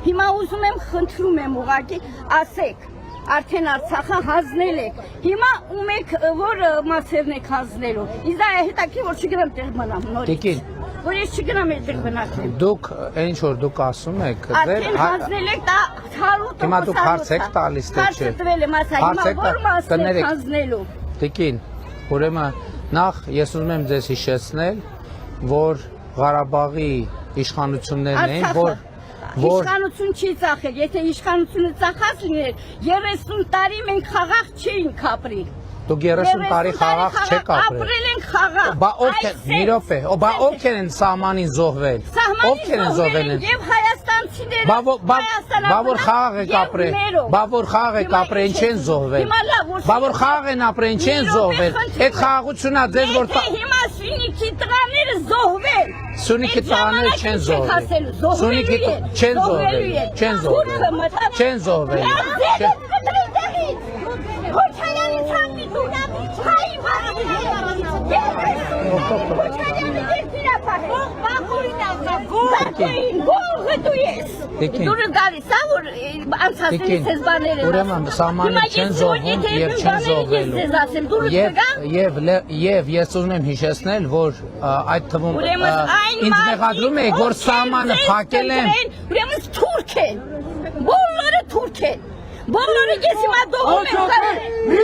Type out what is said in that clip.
Հիմա ուզում եմ խնդրում եմ ուղղակի ասեք Արդեն Արցախը հանձնել եք։ Հիմա ում եք որ մասերն եք հանձնելու։ Իսկ դա հետաքրքիր որ չգնամ տեղ մնամ նորից։ Որ ես չգնամ այդտեղ բնակվեմ։ Դուք ինչ որ դուք ասում եք, Արդեն հանձնել եք դա 100%։ Հիմա դուք հարց եք տալիս թե չէ։ Հարցը տվել եմ ասա, հիմա որ մասն եք հանձնելու։ Տիկին, ուրեմն նախ ես ուզում եմ ձեզ հիշեցնել, որ Ղարաբաղի իշխանություններն էին, որ Իշխանություն չի ծախել, եթե իշխանությունը ծախած լիներ, 30 տարի մենք խաղաղ չէինք ապրի։ Դուք 30 տարի խաղաղ չեք ապրել։ Ապրել ենք խաղաղ։ Բա ովքեր, մի րոպե, բա ովքեր են սահմանին զոհվել։ Ովքեր են զոհվել։ Եվ հայաստանցիները։ Բա որ խաղաղ եք ապրել։ Բա որ խաղաղ եք ապրել, ինչ են զոհվել։ Բա որ խաղաղ են ապրել, ինչ են զոհվել։ Այդ խաղաղությունա ձեզ որ հիմա Սյունիքի տղաները զոհվել։ Սյունիքի տղաները չեն զոհվել։ Սյունիքի չեն զոհվել։ Չեն զոհվել։ Չեն զոհվել։ Քոչարյանի ցանկի դունամի հայ Դուրը գալիս է որ անցածներից ես բաները Ուրեմն սահմանը չեն զոհվում եւ չեն զոհվելու Եվ ես ուզում եմ հիշեցնել որ այդ թվում ինձ մեղադրում եք որ սահմանը փակել են Ուրեմն թուրք են բոլորը թուրք են Բոլորը ես հիմա դողում եմ